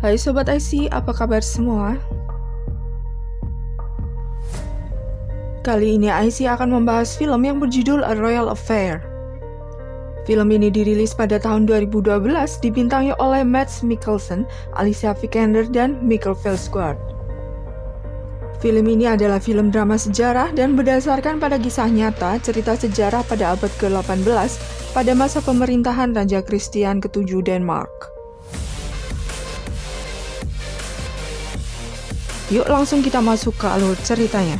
Hai Sobat IC, apa kabar semua? Kali ini IC akan membahas film yang berjudul A Royal Affair. Film ini dirilis pada tahun 2012, dibintangi oleh Mads Mikkelsen, Alicia Vikander, dan Michael Veldsgaard. Film ini adalah film drama sejarah dan berdasarkan pada kisah nyata cerita sejarah pada abad ke-18 pada masa pemerintahan Raja Christian ke-7 Denmark. Yuk langsung kita masuk ke alur ceritanya.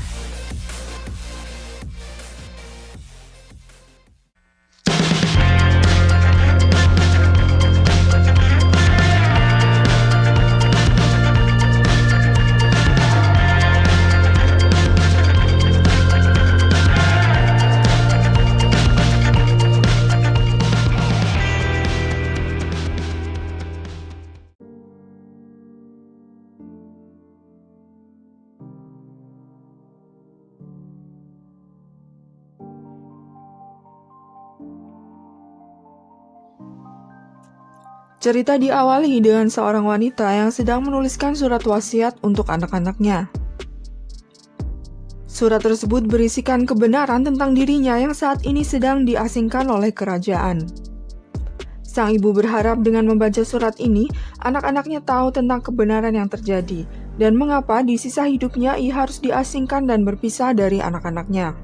Cerita diawali dengan seorang wanita yang sedang menuliskan surat wasiat untuk anak-anaknya. Surat tersebut berisikan kebenaran tentang dirinya yang saat ini sedang diasingkan oleh kerajaan. Sang ibu berharap dengan membaca surat ini, anak-anaknya tahu tentang kebenaran yang terjadi, dan mengapa di sisa hidupnya ia harus diasingkan dan berpisah dari anak-anaknya.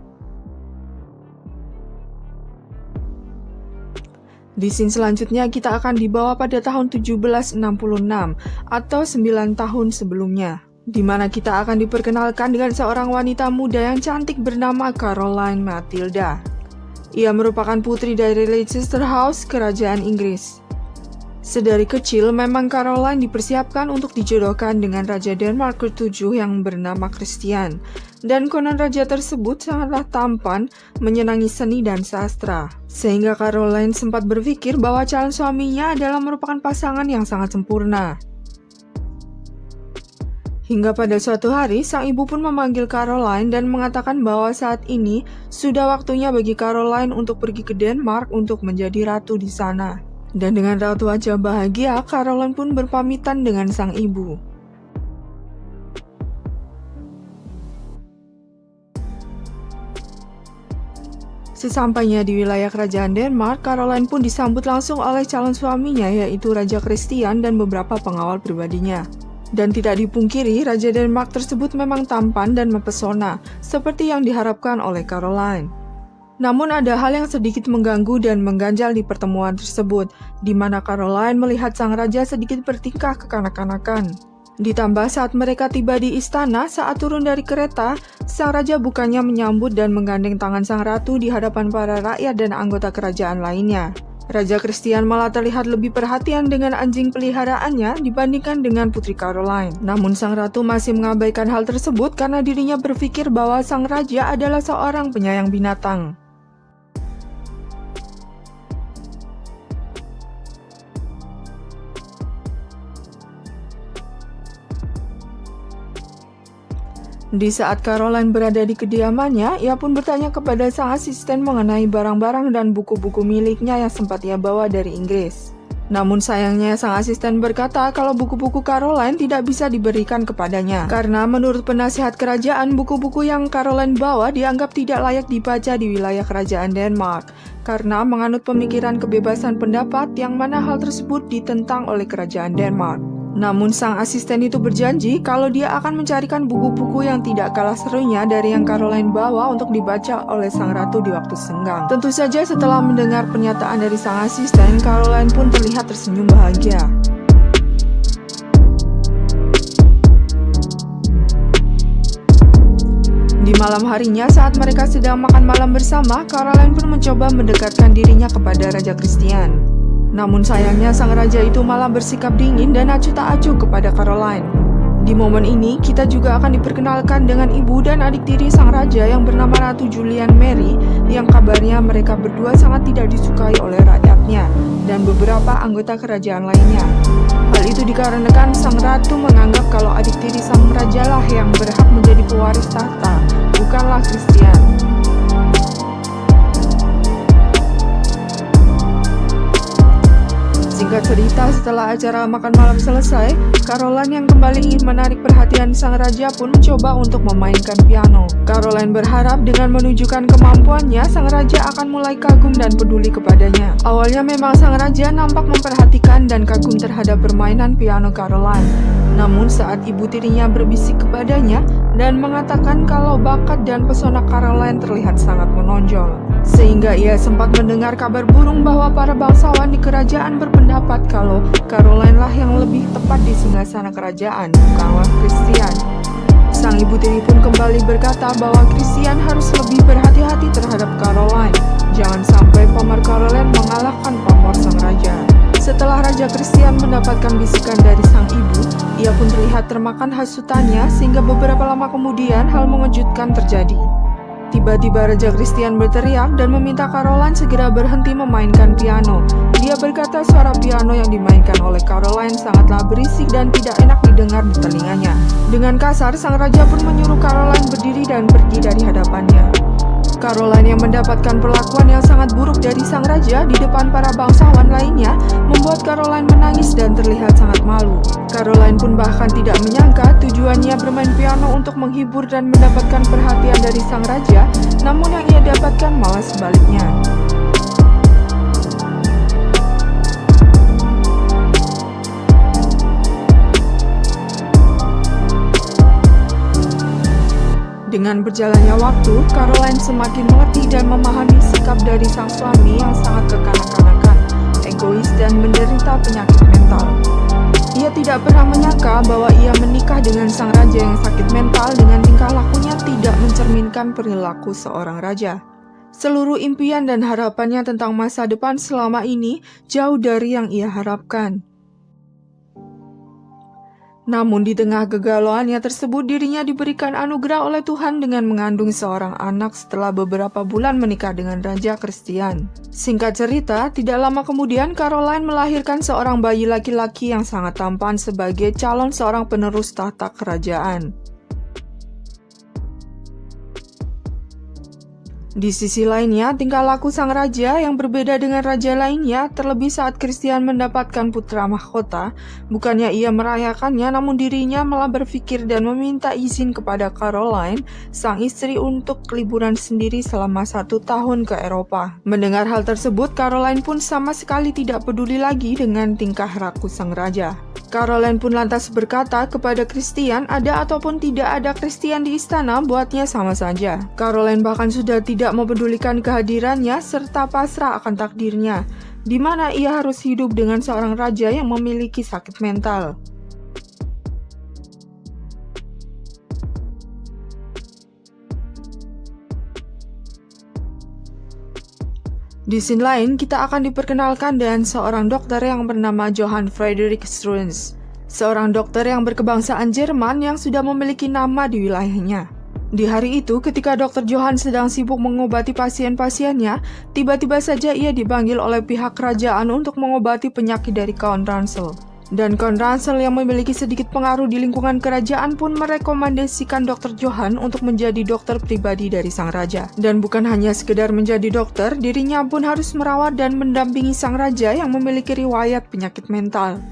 Di scene selanjutnya kita akan dibawa pada tahun 1766 atau 9 tahun sebelumnya, di mana kita akan diperkenalkan dengan seorang wanita muda yang cantik bernama Caroline Matilda. Ia merupakan putri dari Leicester House, kerajaan Inggris. Sedari kecil memang Caroline dipersiapkan untuk dijodohkan dengan Raja Denmark ke-7 yang bernama Christian, dan konon raja tersebut sangatlah tampan, menyenangi seni dan sastra. Sehingga Caroline sempat berpikir bahwa calon suaminya adalah merupakan pasangan yang sangat sempurna. Hingga pada suatu hari, sang ibu pun memanggil Caroline dan mengatakan bahwa saat ini sudah waktunya bagi Caroline untuk pergi ke Denmark untuk menjadi ratu di sana. Dan dengan raut wajah bahagia, Caroline pun berpamitan dengan sang ibu. Sesampainya di wilayah kerajaan Denmark, Caroline pun disambut langsung oleh calon suaminya, yaitu Raja Christian dan beberapa pengawal pribadinya. Dan tidak dipungkiri, Raja Denmark tersebut memang tampan dan mempesona, seperti yang diharapkan oleh Caroline. Namun ada hal yang sedikit mengganggu dan mengganjal di pertemuan tersebut, di mana Caroline melihat sang raja sedikit bertingkah kekanak-kanakan. Ditambah saat mereka tiba di istana, saat turun dari kereta, sang raja bukannya menyambut dan menggandeng tangan sang ratu di hadapan para rakyat dan anggota kerajaan lainnya. Raja Christian malah terlihat lebih perhatian dengan anjing peliharaannya dibandingkan dengan putri Caroline. Namun sang ratu masih mengabaikan hal tersebut karena dirinya berpikir bahwa sang raja adalah seorang penyayang binatang. Di saat Caroline berada di kediamannya, ia pun bertanya kepada sang asisten mengenai barang-barang dan buku-buku miliknya yang sempat ia bawa dari Inggris. Namun sayangnya sang asisten berkata kalau buku-buku Caroline tidak bisa diberikan kepadanya, karena menurut penasihat kerajaan, buku-buku yang Caroline bawa dianggap tidak layak dibaca di wilayah kerajaan Denmark, karena menganut pemikiran kebebasan pendapat yang mana hal tersebut ditentang oleh kerajaan Denmark. Namun sang asisten itu berjanji kalau dia akan mencarikan buku-buku yang tidak kalah serunya dari yang Caroline bawa untuk dibaca oleh sang ratu di waktu senggang. Tentu saja setelah mendengar pernyataan dari sang asisten, Caroline pun terlihat tersenyum bahagia. Di malam harinya saat mereka sedang makan malam bersama, Caroline pun mencoba mendekatkan dirinya kepada Raja Christian. Namun sayangnya sang raja itu malah bersikap dingin dan acuh tak acuh kepada Caroline. Di momen ini kita juga akan diperkenalkan dengan ibu dan adik tiri sang raja yang bernama Ratu Julian Mary, yang kabarnya mereka berdua sangat tidak disukai oleh rakyatnya dan beberapa anggota kerajaan lainnya. Hal itu dikarenakan sang ratu menganggap kalau adik tiri sang raja lah yang berhak menjadi pewaris tahta, bukanlah Christian. Singkat cerita, setelah acara makan malam selesai, Caroline yang kembali ingin menarik perhatian sang raja pun mencoba untuk memainkan piano. Caroline berharap dengan menunjukkan kemampuannya, sang raja akan mulai kagum dan peduli kepadanya. Awalnya memang sang raja nampak memperhatikan dan kagum terhadap permainan piano Caroline. Namun saat ibu tirinya berbisik kepadanya dan mengatakan kalau bakat dan pesona Caroline terlihat sangat menonjol, sehingga ia sempat mendengar kabar burung bahwa para bangsawan di kerajaan berpendapat kalau Caroline lah yang lebih tepat di singgasana kerajaan, bukanlah Christian. Sang ibu tiri pun kembali berkata bahwa Christian harus lebih berhati-hati terhadap Caroline. Jangan sampai pamor Caroline mengalahkan pamor sang raja. Setelah Raja Christian mendapatkan bisikan dari sang ibu, ia pun terlihat termakan hasutannya sehingga beberapa lama kemudian hal mengejutkan terjadi. Tiba-tiba Raja Christian berteriak dan meminta Caroline segera berhenti memainkan piano. Dia berkata suara piano yang dimainkan oleh Caroline sangatlah berisik dan tidak enak didengar di telinganya. Dengan kasar, sang raja pun menyuruh Caroline berdiri dan pergi dari hadapannya. Caroline yang mendapatkan perlakuan yang sangat buruk dari sang raja di depan para bangsawan lainnya membuat Caroline menangis dan terlihat sangat malu. Caroline pun bahkan tidak menyangka tujuannya bermain piano untuk menghibur dan mendapatkan perhatian dari sang raja, namun yang ia dapatkan malah sebaliknya. Dengan berjalannya waktu, Caroline semakin mengerti dan memahami sikap dari sang suami yang sangat kekanak-kanakan, egois dan menderita penyakit mental. Ia tidak pernah menyangka bahwa ia menikah dengan sang raja yang sakit mental dengan tingkah lakunya tidak mencerminkan perilaku seorang raja. Seluruh impian dan harapannya tentang masa depan selama ini jauh dari yang ia harapkan. Namun di tengah kegalauannya tersebut, dirinya diberikan anugerah oleh Tuhan dengan mengandung seorang anak setelah beberapa bulan menikah dengan Raja Christian. Singkat cerita, tidak lama kemudian Caroline melahirkan seorang bayi laki-laki yang sangat tampan sebagai calon seorang penerus tahta kerajaan. Di sisi lainnya, tingkah laku sang raja yang berbeda dengan raja lainnya, terlebih saat Christian mendapatkan putra mahkota. Bukannya ia merayakannya, namun dirinya malah berpikir dan meminta izin kepada Caroline, sang istri, untuk liburan sendiri selama 1 tahun ke Eropa. Mendengar hal tersebut, Caroline pun sama sekali tidak peduli lagi dengan tingkah laku sang raja. Caroline pun lantas berkata kepada Christian, ada ataupun tidak ada Christian di istana buatnya sama saja. Caroline bahkan sudah tidak mempedulikan kehadirannya serta pasrah akan takdirnya, di mana ia harus hidup dengan seorang raja yang memiliki sakit mental. Di scene lain, kita akan diperkenalkan dengan seorang dokter yang bernama Johann Friedrich Strunz, seorang dokter yang berkebangsaan Jerman yang sudah memiliki nama di wilayahnya. Di hari itu, ketika Dr. Johann sedang sibuk mengobati pasien-pasiennya, tiba-tiba saja ia dipanggil oleh pihak kerajaan untuk mengobati penyakit dari Count Ransel. Dan Count Ransel yang memiliki sedikit pengaruh di lingkungan kerajaan pun merekomendasikan Dr. Johann untuk menjadi dokter pribadi dari sang raja. Dan bukan hanya sekedar menjadi dokter, dirinya pun harus merawat dan mendampingi sang raja yang memiliki riwayat penyakit mental.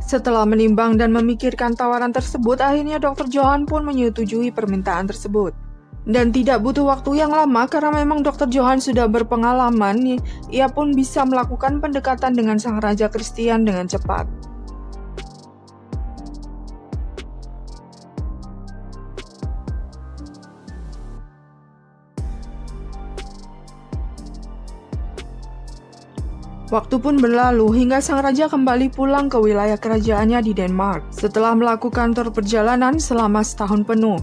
Setelah menimbang dan memikirkan tawaran tersebut, akhirnya Dr. Johann pun menyetujui permintaan tersebut. Dan tidak butuh waktu yang lama karena memang Dr. Johann sudah berpengalaman, ia pun bisa melakukan pendekatan dengan sang Raja Christian dengan cepat. Waktu pun berlalu hingga sang raja kembali pulang ke wilayah kerajaannya di Denmark setelah melakukan tur perjalanan selama setahun penuh.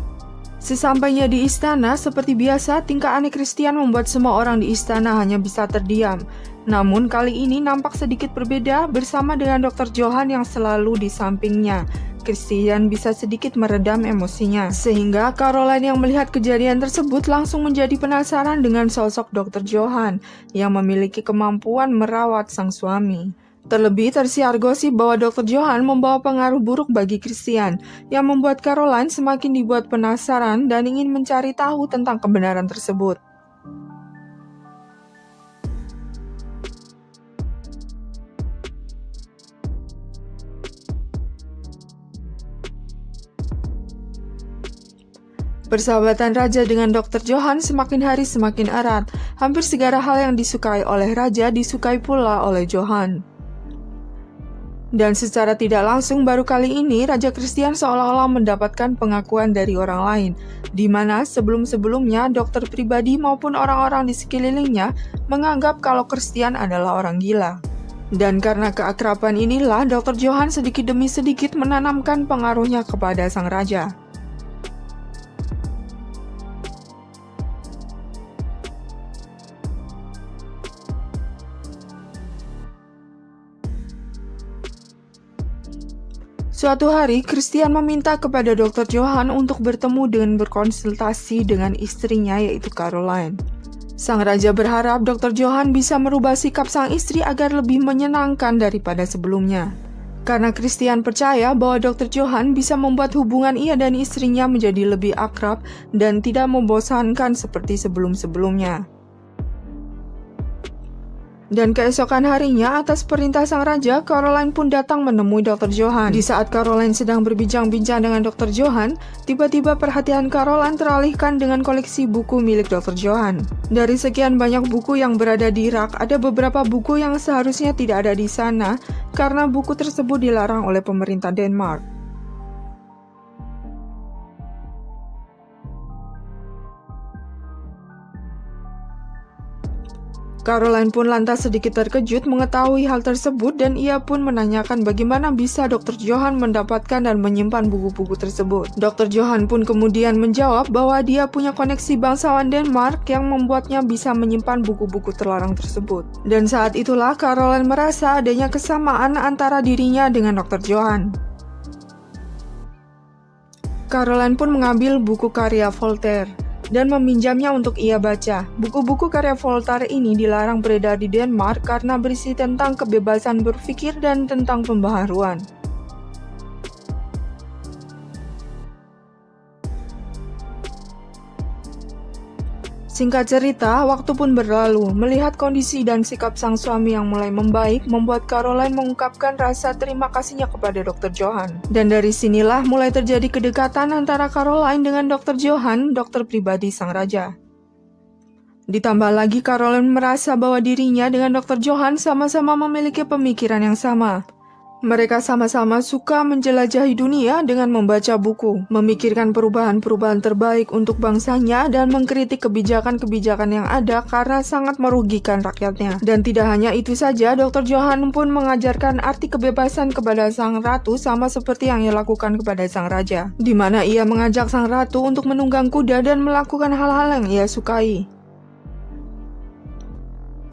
Sesampainya di istana, seperti biasa, tingkah aneh Christian membuat semua orang di istana hanya bisa terdiam. Namun kali ini nampak sedikit berbeda bersama dengan Dr. Johann yang selalu di sampingnya. Christian bisa sedikit meredam emosinya, sehingga Caroline yang melihat kejadian tersebut langsung menjadi penasaran dengan sosok Dr. Johann yang memiliki kemampuan merawat sang suami. Terlebih tersiar gosip bahwa Dr. Johann membawa pengaruh buruk bagi Christian, yang membuat Caroline semakin dibuat penasaran dan ingin mencari tahu tentang kebenaran tersebut. Persahabatan Raja dengan Dr. Johann semakin hari semakin erat. Hampir segala hal yang disukai oleh Raja disukai pula oleh Johann. Dan secara tidak langsung baru kali ini Raja Christian seolah-olah mendapatkan pengakuan dari orang lain, di mana sebelum-sebelumnya dokter pribadi maupun orang-orang di sekelilingnya menganggap kalau Christian adalah orang gila. Dan karena keakraban inilah Dr. Johann sedikit demi sedikit menanamkan pengaruhnya kepada sang raja. Suatu hari, Christian meminta kepada Dr. Johann untuk bertemu dan berkonsultasi dengan istrinya yaitu Caroline. Sang raja berharap Dr. Johann bisa merubah sikap sang istri agar lebih menyenangkan daripada sebelumnya. Karena Christian percaya bahwa Dr. Johann bisa membuat hubungan ia dan istrinya menjadi lebih akrab dan tidak membosankan seperti sebelum-sebelumnya. Dan keesokan harinya, atas perintah sang raja, Caroline pun datang menemui Dr. Johann. Di saat Caroline sedang berbincang-bincang dengan Dr. Johann, tiba-tiba perhatian Caroline teralihkan dengan koleksi buku milik Dr. Johann. Dari sekian banyak buku yang berada di rak, ada beberapa buku yang seharusnya tidak ada di sana karena buku tersebut dilarang oleh pemerintah Denmark. Caroline pun lantas sedikit terkejut mengetahui hal tersebut dan ia pun menanyakan bagaimana bisa Dr. Johann mendapatkan dan menyimpan buku-buku tersebut. Dr. Johann pun kemudian menjawab bahwa dia punya koneksi bangsawan Denmark yang membuatnya bisa menyimpan buku-buku terlarang tersebut. Dan saat itulah Caroline merasa adanya kesamaan antara dirinya dengan Dr. Johann. Caroline pun mengambil buku karya Voltaire dan meminjamnya untuk ia baca. Buku-buku karya Voltaire ini dilarang beredar di Denmark karena berisi tentang kebebasan berpikir dan tentang pembaharuan. Singkat cerita, waktu pun berlalu. Melihat kondisi dan sikap sang suami yang mulai membaik, membuat Caroline mengungkapkan rasa terima kasihnya kepada Dr. Johann. Dan dari sinilah mulai terjadi kedekatan antara Caroline dengan Dr. Johann, dokter pribadi sang raja. Ditambah lagi Caroline merasa bahwa dirinya dengan Dr. Johann sama-sama memiliki pemikiran yang sama. Mereka sama-sama suka menjelajahi dunia dengan membaca buku, memikirkan perubahan-perubahan terbaik untuk bangsanya, dan mengkritik kebijakan-kebijakan yang ada karena sangat merugikan rakyatnya. Dan tidak hanya itu saja, Dr. Johann pun mengajarkan arti kebebasan kepada sang ratu sama seperti yang ia lakukan kepada sang raja, di mana ia mengajak sang ratu untuk menunggang kuda dan melakukan hal-hal yang ia sukai.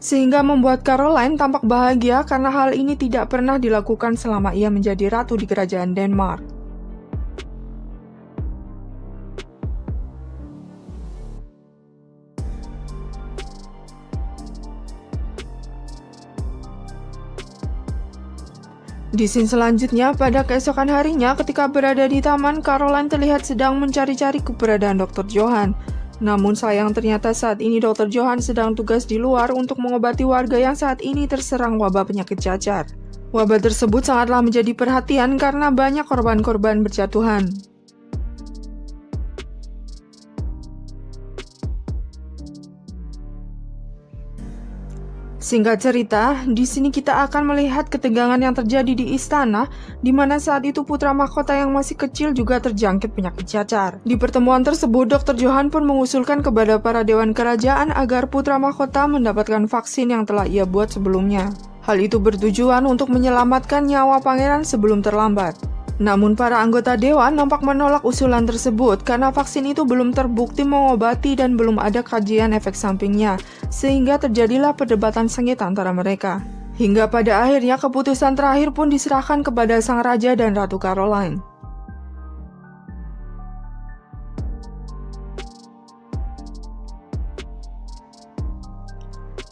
Sehingga membuat Caroline tampak bahagia karena hal ini tidak pernah dilakukan selama ia menjadi ratu di kerajaan Denmark. Di scene selanjutnya, pada keesokan harinya ketika berada di taman, Caroline terlihat sedang mencari-cari keberadaan Dr. Johann. Namun sayang ternyata saat ini Dr. Johann sedang tugas di luar untuk mengobati warga yang saat ini terserang wabah penyakit cacar. Wabah tersebut sangatlah menjadi perhatian karena banyak korban-korban berjatuhan. Singkat cerita, di sini kita akan melihat ketegangan yang terjadi di istana, di mana saat itu putra mahkota yang masih kecil juga terjangkit penyakit cacar. Di pertemuan tersebut, Dr. Johann pun mengusulkan kepada para dewan kerajaan agar putra mahkota mendapatkan vaksin yang telah ia buat sebelumnya. Hal itu bertujuan untuk menyelamatkan nyawa pangeran sebelum terlambat. Namun para anggota dewan nampak menolak usulan tersebut karena vaksin itu belum terbukti mengobati dan belum ada kajian efek sampingnya, sehingga terjadilah perdebatan sengit antara mereka. Hingga pada akhirnya keputusan terakhir pun diserahkan kepada sang raja dan Ratu Caroline.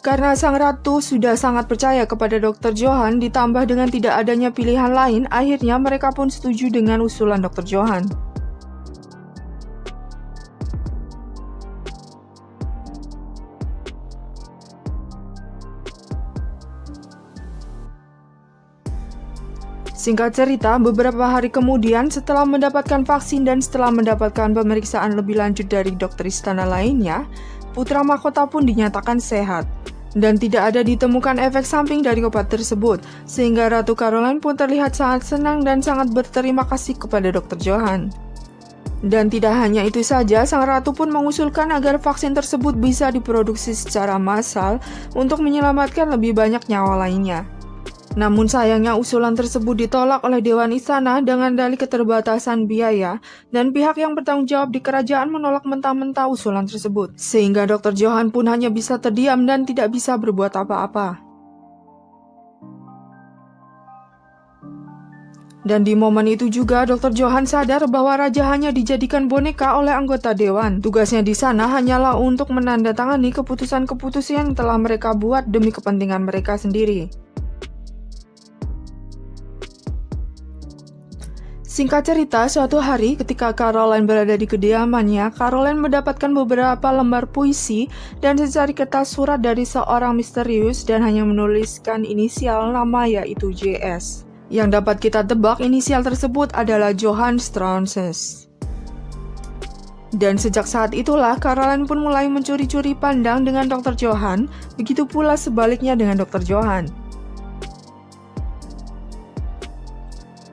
Karena sang ratu sudah sangat percaya kepada Dr. Johan, ditambah dengan tidak adanya pilihan lain, akhirnya mereka pun setuju dengan usulan Dr. Johan. Singkat cerita, beberapa hari kemudian setelah mendapatkan vaksin dan setelah mendapatkan pemeriksaan lebih lanjut dari dokter istana lainnya, putra mahkota pun dinyatakan sehat. Dan tidak ada ditemukan efek samping dari obat tersebut, sehingga Ratu Caroline pun terlihat sangat senang dan sangat berterima kasih kepada Dr. Johan. Dan tidak hanya itu saja, sang ratu pun mengusulkan agar vaksin tersebut bisa diproduksi secara massal untuk menyelamatkan lebih banyak nyawa lainnya. Namun sayangnya usulan tersebut ditolak oleh Dewan Istana dengan dalih keterbatasan biaya, dan pihak yang bertanggung jawab di kerajaan menolak mentah-mentah usulan tersebut, sehingga Dr. Johan pun hanya bisa terdiam dan tidak bisa berbuat apa-apa. Dan di momen itu juga Dr. Johan sadar bahwa raja hanya dijadikan boneka oleh anggota dewan. Tugasnya di sana hanyalah untuk menandatangani keputusan-keputusan yang telah mereka buat demi kepentingan mereka sendiri. Singkat cerita, suatu hari ketika Caroline berada di kediamannya, Caroline mendapatkan beberapa lembar puisi dan secari kertas surat dari seorang misterius dan hanya menuliskan inisial nama yaitu JS. Yang dapat kita tebak inisial tersebut adalah Johann Strauss. Dan sejak saat itulah Caroline pun mulai mencuri-curi pandang dengan Dr. Johan, begitu pula sebaliknya dengan Dr. Johan.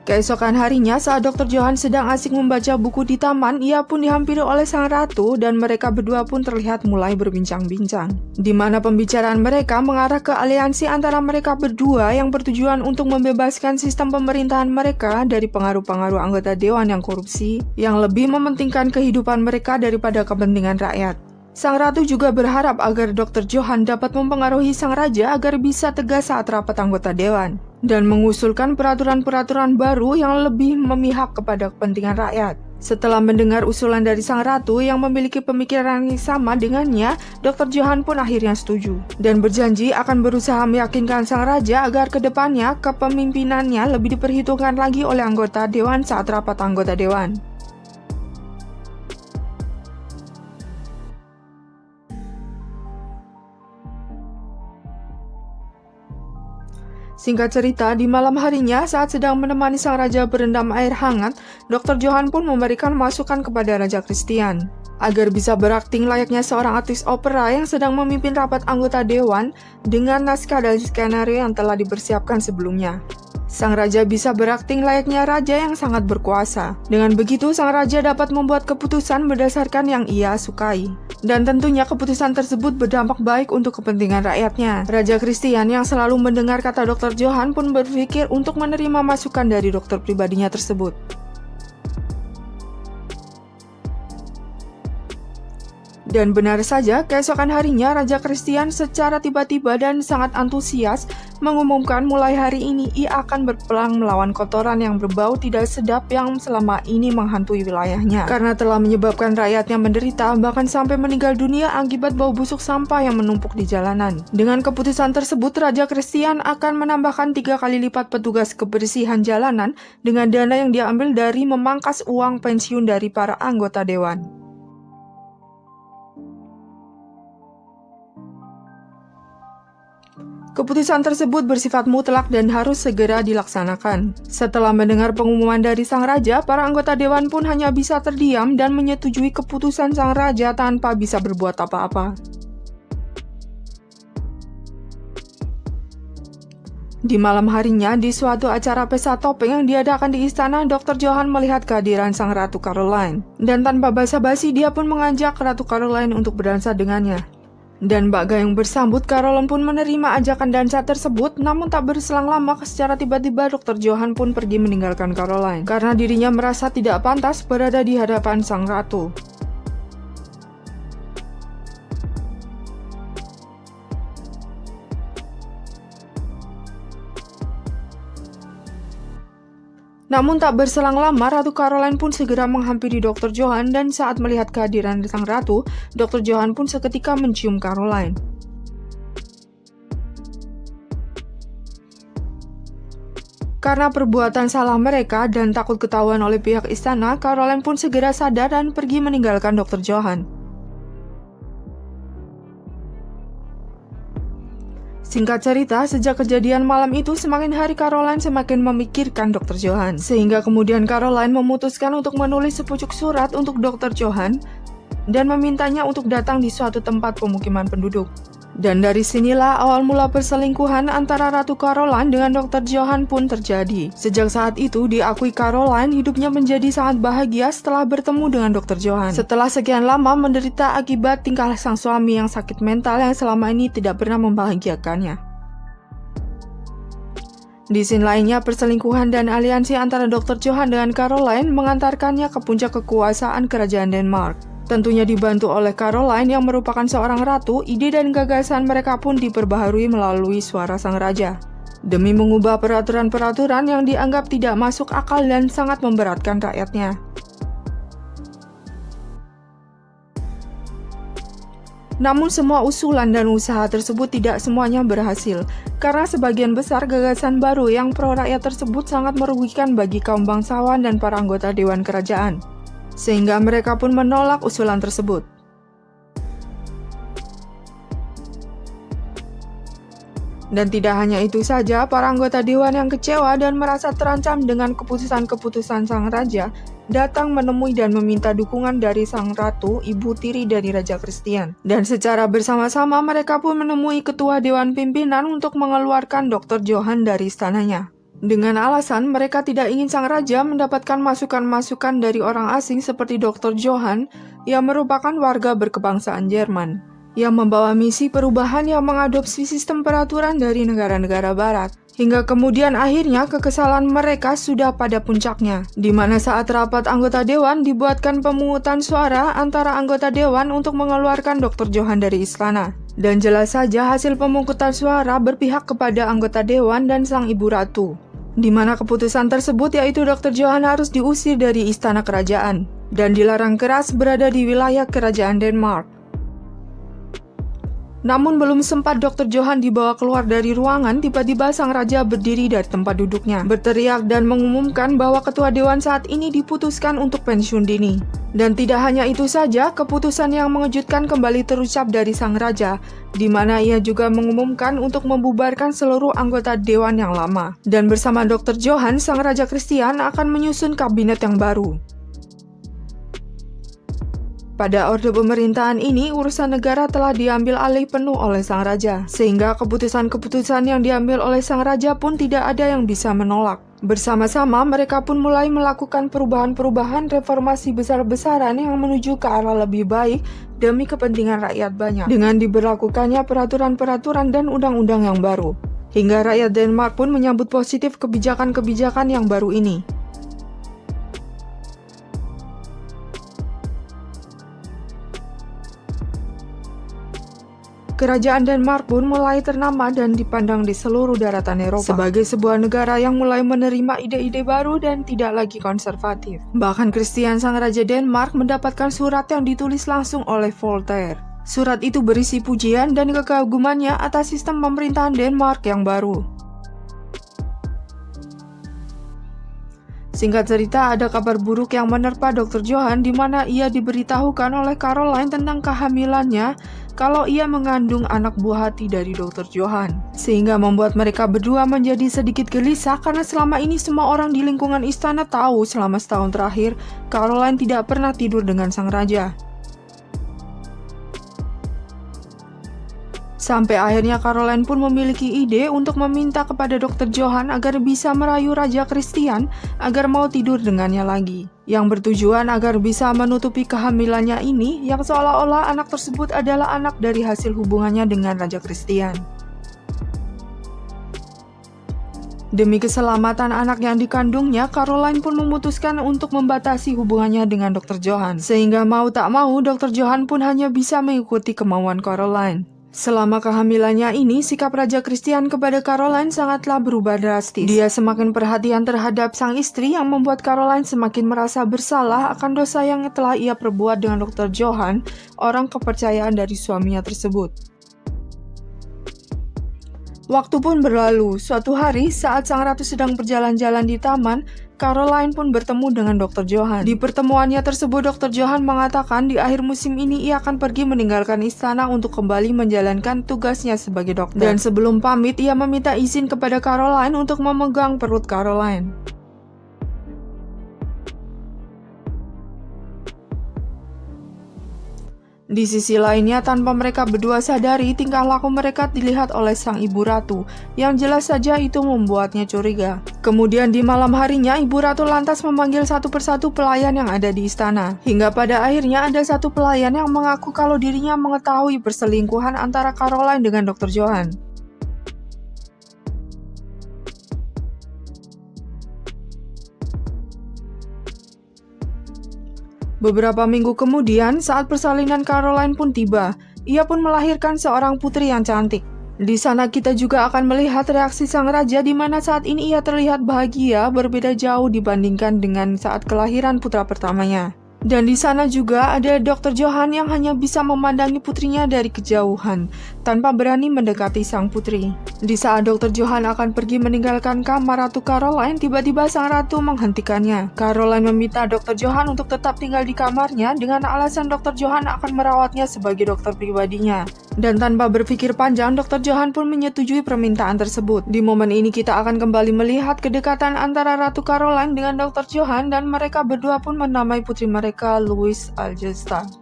Keesokan harinya saat Dr. Johan sedang asik membaca buku di taman, ia pun dihampiri oleh sang ratu dan mereka berdua pun terlihat mulai berbincang-bincang. Di mana pembicaraan mereka mengarah ke aliansi antara mereka berdua yang bertujuan untuk membebaskan sistem pemerintahan mereka dari pengaruh-pengaruh anggota dewan yang korupsi, yang lebih mementingkan kehidupan mereka daripada kepentingan rakyat. Sang ratu juga berharap agar Dr. Johan dapat mempengaruhi sang raja agar bisa tegas saat rapat anggota dewan, dan mengusulkan peraturan-peraturan baru yang lebih memihak kepada kepentingan rakyat. Setelah mendengar usulan dari sang ratu yang memiliki pemikiran yang sama dengannya, Dr. Johan pun akhirnya setuju, dan berjanji akan berusaha meyakinkan sang raja agar kedepannya kepemimpinannya lebih diperhitungkan lagi oleh anggota dewan saat rapat anggota dewan. Singkat cerita, di malam harinya saat sedang menemani sang raja berendam air hangat, Dr. Johan pun memberikan masukan kepada Raja Christian agar bisa berakting layaknya seorang artis opera yang sedang memimpin rapat anggota dewan dengan naskah dan skenario yang telah dipersiapkan sebelumnya. Sang raja bisa berakting layaknya raja yang sangat berkuasa. Dengan begitu, sang raja dapat membuat keputusan berdasarkan yang ia sukai. Dan tentunya keputusan tersebut berdampak baik untuk kepentingan rakyatnya. Raja Christian yang selalu mendengar kata Dr. Johan pun berpikir untuk menerima masukan dari dokter pribadinya tersebut. Dan benar saja, keesokan harinya Raja Christian secara tiba-tiba dan sangat antusias mengumumkan mulai hari ini ia akan berperang melawan kotoran yang berbau tidak sedap yang selama ini menghantui wilayahnya. Karena telah menyebabkan rakyatnya menderita bahkan sampai meninggal dunia akibat bau busuk sampah yang menumpuk di jalanan. Dengan keputusan tersebut, Raja Christian akan menambahkan 3 kali lipat petugas kebersihan jalanan dengan dana yang diambil dari memangkas uang pensiun dari para anggota dewan. Keputusan tersebut bersifat mutlak dan harus segera dilaksanakan. Setelah mendengar pengumuman dari sang raja, para anggota dewan pun hanya bisa terdiam dan menyetujui keputusan sang raja tanpa bisa berbuat apa-apa. Di malam harinya, di suatu acara pesta topeng yang diadakan di istana, Dr. Johan melihat kehadiran sang Ratu Caroline. Dan tanpa basa-basi, dia pun mengajak Ratu Caroline untuk berdansa dengannya. Dan Mbak Gayung bersambut, Caroline pun menerima ajakan dansa tersebut, namun tak berselang lama secara tiba-tiba Dr. Johan pun pergi meninggalkan Caroline, karena dirinya merasa tidak pantas berada di hadapan sang ratu. Namun tak berselang lama, Ratu Caroline pun segera menghampiri Dr. Johan dan saat melihat kehadiran sang ratu, Dr. Johan pun seketika mencium Caroline. Karena perbuatan salah mereka dan takut ketahuan oleh pihak istana, Caroline pun segera sadar dan pergi meninggalkan Dr. Johan. Singkat cerita, sejak kejadian malam itu, semakin hari Caroline semakin memikirkan Dr. Johan. Sehingga kemudian Caroline memutuskan untuk menulis sepucuk surat untuk Dr. Johan dan memintanya untuk datang di suatu tempat pemukiman penduduk. Dan dari sinilah awal mula perselingkuhan antara Ratu Caroline dengan Dr. Johan pun terjadi. Sejak saat itu, diakui Caroline hidupnya menjadi sangat bahagia setelah bertemu dengan Dr. Johan. Setelah sekian lama menderita akibat tingkah sang suami yang sakit mental yang selama ini tidak pernah membahagiakannya. Di sisi lainnya, perselingkuhan dan aliansi antara Dr. Johan dengan Caroline mengantarkannya ke puncak kekuasaan kerajaan Denmark. Tentunya dibantu oleh Caroline yang merupakan seorang ratu, ide dan gagasan mereka pun diperbaharui melalui suara sang raja. Demi mengubah peraturan-peraturan yang dianggap tidak masuk akal dan sangat memberatkan rakyatnya. Namun semua usulan dan usaha tersebut tidak semuanya berhasil, karena sebagian besar gagasan baru yang pro-rakyat tersebut sangat merugikan bagi kaum bangsawan dan para anggota Dewan Kerajaan. Sehingga mereka pun menolak usulan tersebut. Dan tidak hanya itu saja, para anggota dewan yang kecewa dan merasa terancam dengan keputusan-keputusan sang raja, datang menemui dan meminta dukungan dari sang ratu, ibu tiri dari Raja Christian. Dan secara bersama-sama mereka pun menemui ketua dewan pimpinan untuk mengeluarkan Dr. Johan dari istananya. Dengan alasan mereka tidak ingin sang raja mendapatkan masukan-masukan dari orang asing seperti Dr. Johan yang merupakan warga berkebangsaan Jerman, yang membawa misi perubahan yang mengadopsi sistem peraturan dari negara-negara barat. Hingga kemudian akhirnya kekesalan mereka sudah pada puncaknya, di mana saat rapat anggota dewan dibuatkan pemungutan suara antara anggota dewan untuk mengeluarkan Dr. Johan dari istana. Dan jelas saja hasil pemungutan suara berpihak kepada anggota dewan dan sang ibu ratu, di mana keputusan tersebut yaitu Dr. Johan harus diusir dari istana kerajaan dan dilarang keras berada di wilayah kerajaan Denmark. Namun belum sempat Dr. Johan dibawa keluar dari ruangan, tiba-tiba sang raja berdiri dari tempat duduknya, berteriak dan mengumumkan bahwa ketua dewan saat ini diputuskan untuk pensiun dini. Dan tidak hanya itu saja, keputusan yang mengejutkan kembali terucap dari sang raja, di mana ia juga mengumumkan untuk membubarkan seluruh anggota dewan yang lama. Dan bersama Dr. Johan, sang raja Christian akan menyusun kabinet yang baru. Pada orde pemerintahan ini, urusan negara telah diambil alih penuh oleh sang raja, sehingga keputusan-keputusan yang diambil oleh sang raja pun tidak ada yang bisa menolak. Bersama-sama, mereka pun mulai melakukan perubahan-perubahan reformasi besar-besaran yang menuju ke arah lebih baik demi kepentingan rakyat banyak, dengan diberlakukannya peraturan-peraturan dan undang-undang yang baru. Hingga rakyat Denmark pun menyambut positif kebijakan-kebijakan yang baru ini. Kerajaan Denmark pun mulai ternama dan dipandang di seluruh daratan Eropa sebagai sebuah negara yang mulai menerima ide-ide baru dan tidak lagi konservatif. Bahkan Christian sang raja Denmark mendapatkan surat yang ditulis langsung oleh Voltaire. Surat itu berisi pujian dan kekagumannya atas sistem pemerintahan Denmark yang baru. Singkat cerita, ada kabar buruk yang menerpa Dr. Johan di mana ia diberitahukan oleh Caroline tentang kehamilannya kalau ia mengandung anak buah hati dari Dr. Johan. Sehingga membuat mereka berdua menjadi sedikit gelisah karena selama ini semua orang di lingkungan istana tahu selama setahun terakhir Caroline tidak pernah tidur dengan sang raja. Sampai akhirnya Caroline pun memiliki ide untuk meminta kepada Dr. Johan agar bisa merayu Raja Christian agar mau tidur dengannya lagi, yang bertujuan agar bisa menutupi kehamilannya ini yang seolah-olah anak tersebut adalah anak dari hasil hubungannya dengan Raja Christian. Demi keselamatan anak yang dikandungnya, Caroline pun memutuskan untuk membatasi hubungannya dengan Dr. Johan, sehingga mau tak mau Dr. Johan pun hanya bisa mengikuti kemauan Caroline. Selama kehamilannya ini, sikap Raja Christian kepada Caroline sangatlah berubah drastis. Dia semakin perhatian terhadap sang istri yang membuat Caroline semakin merasa bersalah akan dosa yang telah ia perbuat dengan Dr. Johan, orang kepercayaan dari suaminya tersebut. Waktu pun berlalu. Suatu hari, saat sang ratu sedang berjalan-jalan di taman, Caroline pun bertemu dengan Dr. Johann. Di pertemuannya tersebut, Dr. Johann mengatakan di akhir musim ini ia akan pergi meninggalkan istana untuk kembali menjalankan tugasnya sebagai dokter. Dan sebelum pamit, ia meminta izin kepada Caroline untuk memegang perut Caroline. Di sisi lainnya, tanpa mereka berdua sadari, tingkah laku mereka dilihat oleh sang ibu ratu, yang jelas saja itu membuatnya curiga. Kemudian di malam harinya, ibu ratu lantas memanggil satu persatu pelayan yang ada di istana. Hingga pada akhirnya ada satu pelayan yang mengaku kalau dirinya mengetahui perselingkuhan antara Caroline dengan Dr. Johann. Beberapa minggu kemudian, saat persalinan Caroline pun tiba, ia pun melahirkan seorang putri yang cantik. Di sana kita juga akan melihat reaksi sang raja di mana saat ini ia terlihat bahagia, berbeda jauh dibandingkan dengan saat kelahiran putra pertamanya. Dan di sana juga ada Dr. Johann yang hanya bisa memandangi putrinya dari kejauhan, tanpa berani mendekati sang putri. Di saat Dr. Johann akan pergi meninggalkan kamar Ratu Caroline, tiba-tiba sang ratu menghentikannya. Caroline meminta Dr. Johann untuk tetap tinggal di kamarnya dengan alasan Dr. Johann akan merawatnya sebagai dokter pribadinya. Dan tanpa berpikir panjang, Dr. Johann pun menyetujui permintaan tersebut. Di momen ini kita akan kembali melihat kedekatan antara Ratu Caroline dengan Dr. Johann dan mereka berdua pun menamai putri mereka Louise Algesta.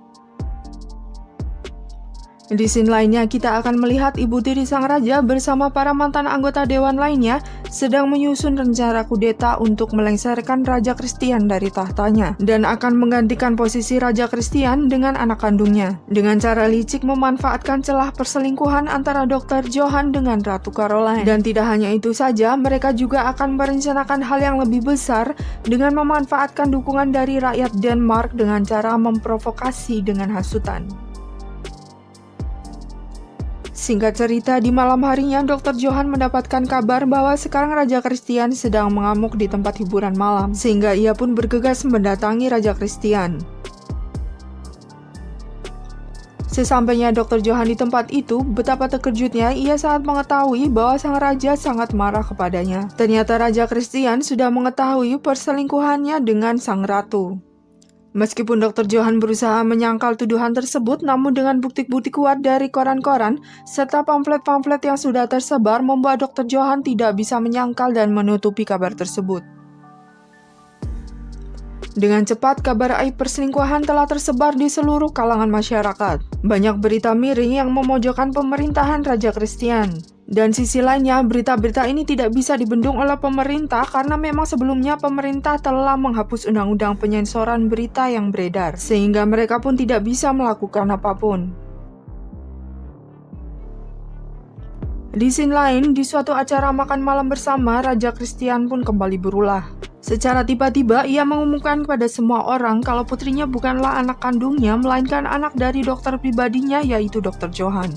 Di scene lainnya, kita akan melihat ibu tiri sang raja bersama para mantan anggota dewan lainnya sedang menyusun rencana kudeta untuk melengsarkan Raja Christian dari tahtanya dan akan menggantikan posisi Raja Christian dengan anak kandungnya dengan cara licik memanfaatkan celah perselingkuhan antara Dr. Johann dengan Ratu Caroline. Dan tidak hanya itu saja, mereka juga akan merencanakan hal yang lebih besar dengan memanfaatkan dukungan dari rakyat Denmark dengan cara memprovokasi dengan hasutan. Singkat cerita, di malam harinya Dr. Johann mendapatkan kabar bahwa sekarang Raja Christian sedang mengamuk di tempat hiburan malam, sehingga ia pun bergegas mendatangi Raja Christian. Sesampainya Dr. Johann di tempat itu, betapa terkejutnya ia saat mengetahui bahwa sang raja sangat marah kepadanya. Ternyata Raja Christian sudah mengetahui perselingkuhannya dengan sang ratu. Meskipun Dr. Johann berusaha menyangkal tuduhan tersebut, namun dengan bukti-bukti kuat dari koran-koran serta pamflet-pamflet yang sudah tersebar membuat Dr. Johann tidak bisa menyangkal dan menutupi kabar tersebut. Dengan cepat, kabar aib perselingkuhan telah tersebar di seluruh kalangan masyarakat. Banyak berita miring yang memojokkan pemerintahan Raja Christian. Dan sisi lainnya, berita-berita ini tidak bisa dibendung oleh pemerintah karena memang sebelumnya pemerintah telah menghapus undang-undang penyensoran berita yang beredar, sehingga mereka pun tidak bisa melakukan apapun. Di scene lain, di suatu acara makan malam bersama, Raja Christian pun kembali berulah. Secara tiba-tiba, ia mengumumkan kepada semua orang kalau putrinya bukanlah anak kandungnya, melainkan anak dari dokter pribadinya, yaitu Dr. Johann.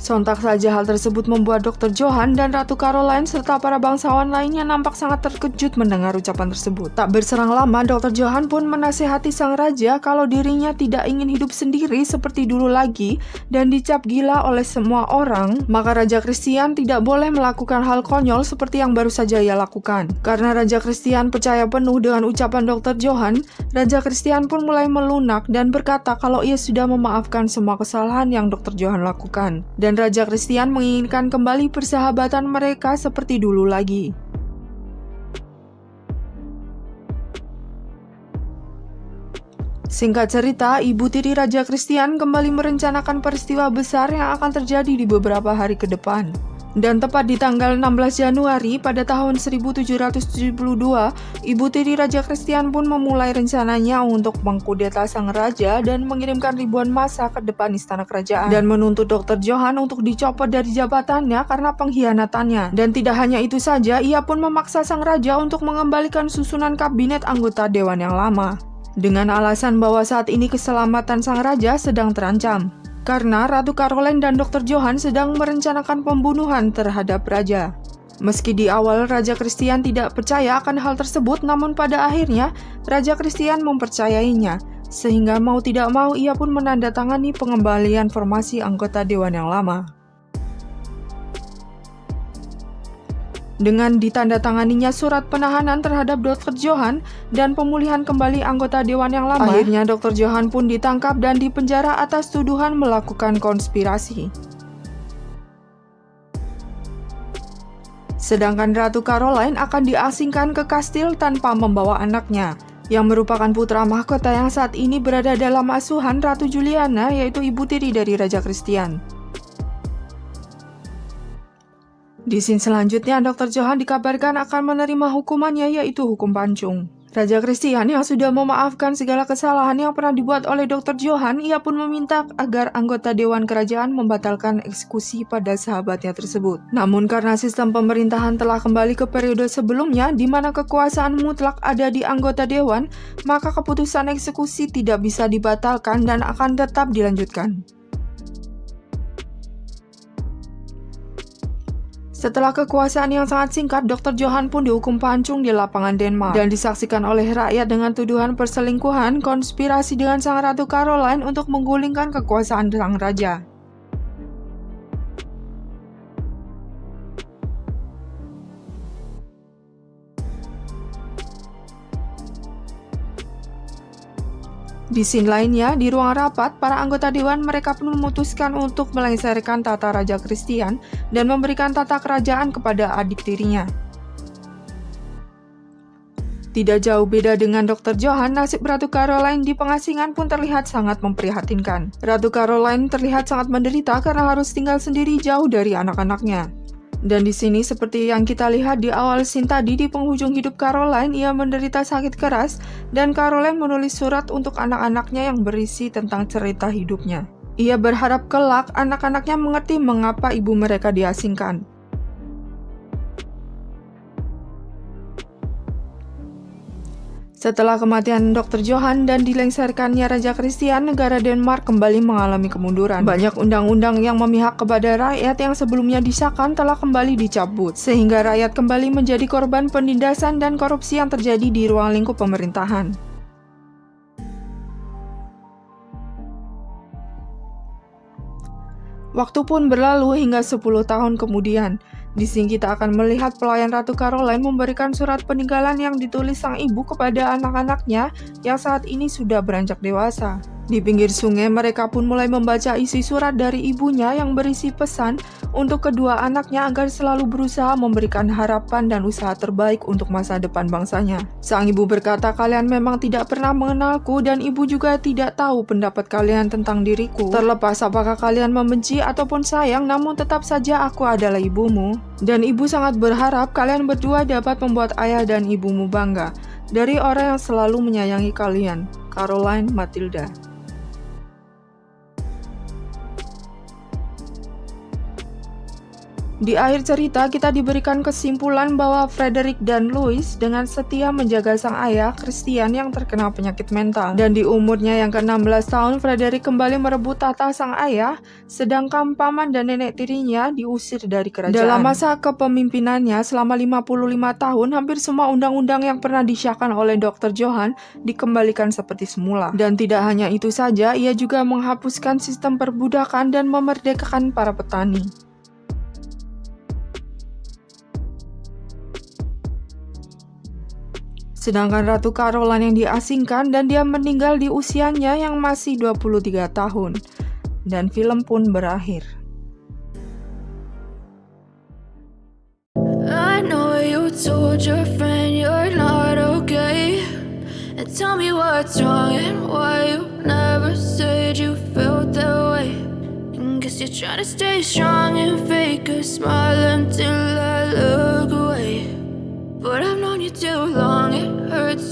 Sontak saja hal tersebut membuat Dr. Johann dan Ratu Caroline serta para bangsawan lainnya nampak sangat terkejut mendengar ucapan tersebut. Tak berserang lama, Dr. Johann pun menasihati sang raja kalau dirinya tidak ingin hidup sendiri seperti dulu lagi dan dicap gila oleh semua orang, maka Raja Christian tidak boleh melakukan hal konyol seperti yang baru saja ia lakukan. Karena Raja Christian percaya penuh dengan ucapan Dr. Johann, Raja Christian pun mulai melunak dan berkata kalau ia sudah memaafkan semua kesalahan yang Dr. Johann lakukan. Dan Raja Christian menginginkan kembali persahabatan mereka seperti dulu lagi. Singkat cerita, ibu tiri Raja Christian kembali merencanakan peristiwa besar yang akan terjadi di beberapa hari ke depan. Dan tepat di tanggal 16 Januari pada tahun 1772, ibu tiri Raja Christian pun memulai rencananya untuk mengkudeta sang raja dan mengirimkan ribuan massa ke depan istana kerajaan dan menuntut Dr. Johann untuk dicopot dari jabatannya karena pengkhianatannya. Dan tidak hanya itu saja, ia pun memaksa sang raja untuk mengembalikan susunan kabinet anggota dewan yang lama dengan alasan bahwa saat ini keselamatan sang raja sedang terancam. Karena Ratu Caroline dan Dr. Johann sedang merencanakan pembunuhan terhadap raja. Meski di awal Raja Christian tidak percaya akan hal tersebut, namun pada akhirnya Raja Christian mempercayainya, sehingga mau tidak mau ia pun menandatangani pengembalian formasi anggota dewan yang lama. Dengan ditandatanganinya surat penahanan terhadap Dr. Johan dan pemulihan kembali anggota dewan yang lama, akhirnya Dr. Johan pun ditangkap dan dipenjara atas tuduhan melakukan konspirasi. Sedangkan Ratu Caroline akan diasingkan ke kastil tanpa membawa anaknya, yang merupakan putra mahkota yang saat ini berada dalam asuhan Ratu Juliana, yaitu ibu tiri dari Raja Christian. Di scene selanjutnya, Dr. Johan dikabarkan akan menerima hukumannya, yaitu hukum pancung. Raja Christian yang sudah memaafkan segala kesalahan yang pernah dibuat oleh Dr. Johan, ia pun meminta agar anggota Dewan Kerajaan membatalkan eksekusi pada sahabatnya tersebut. Namun karena sistem pemerintahan telah kembali ke periode sebelumnya, di mana kekuasaan mutlak ada di anggota Dewan, maka keputusan eksekusi tidak bisa dibatalkan dan akan tetap dilanjutkan. Setelah kekuasaan yang sangat singkat, Dr. Johan pun dihukum pancung di lapangan Denmark dan disaksikan oleh rakyat dengan tuduhan perselingkuhan, konspirasi dengan sang Ratu Caroline untuk menggulingkan kekuasaan sang raja. Di scene lainnya, di ruang rapat, para anggota dewan mereka pun memutuskan untuk melengsarkan tata Raja Christian dan memberikan tata kerajaan kepada adik tirinya. Tidak jauh beda dengan Dr. Johan, nasib Ratu Caroline di pengasingan pun terlihat sangat memprihatinkan. Ratu Caroline terlihat sangat menderita karena harus tinggal sendiri jauh dari anak-anaknya. Dan di sini seperti yang kita lihat di awal scene tadi, di penghujung hidup Caroline, ia menderita sakit keras dan Caroline menulis surat untuk anak-anaknya yang berisi tentang cerita hidupnya. Ia berharap kelak anak-anaknya mengerti mengapa ibu mereka diasingkan. Setelah kematian Dr. Johan dan dilengsarkannya Raja Christian, negara Denmark kembali mengalami kemunduran. Banyak undang-undang yang memihak kepada rakyat yang sebelumnya disahkan telah kembali dicabut, sehingga rakyat kembali menjadi korban penindasan dan korupsi yang terjadi di ruang lingkup pemerintahan. Waktu pun berlalu hingga 10 tahun kemudian. Di sini kita akan melihat pelayan Ratu Caroline memberikan surat peninggalan yang ditulis sang ibu kepada anak-anaknya yang saat ini sudah beranjak dewasa. Di pinggir sungai, mereka pun mulai membaca isi surat dari ibunya yang berisi pesan untuk kedua anaknya agar selalu berusaha memberikan harapan dan usaha terbaik untuk masa depan bangsanya. Sang ibu berkata, "Kalian memang tidak pernah mengenalku dan ibu juga tidak tahu pendapat kalian tentang diriku. Terlepas apakah kalian membenci ataupun sayang, namun tetap saja aku adalah ibumu. Dan ibu sangat berharap kalian berdua dapat membuat ayah dan ibumu bangga. Dari orang yang selalu menyayangi kalian, Caroline Matilda." Di akhir cerita, kita diberikan kesimpulan bahwa Frederick dan Louis dengan setia menjaga sang ayah, Christian, yang terkena penyakit mental. Dan di umurnya yang ke-16 tahun, Frederick kembali merebut tahta sang ayah, sedangkan paman dan nenek tirinya diusir dari kerajaan. Dalam masa kepemimpinannya selama 55 tahun, hampir semua undang-undang yang pernah disahkan oleh Dr. Johan dikembalikan seperti semula. Dan tidak hanya itu saja, ia juga menghapuskan sistem perbudakan dan memerdekakan para petani. Sedangkan Ratu Caroline yang diasingkan dan dia meninggal di usianya yang masih 23 tahun. Dan film pun berakhir. I know you told your friend you're not okay, and tell me what's wrong and why you never said you felt that way. And guess you're trying to stay strong and fake a smile until I look away. But I've known you too long, it hurts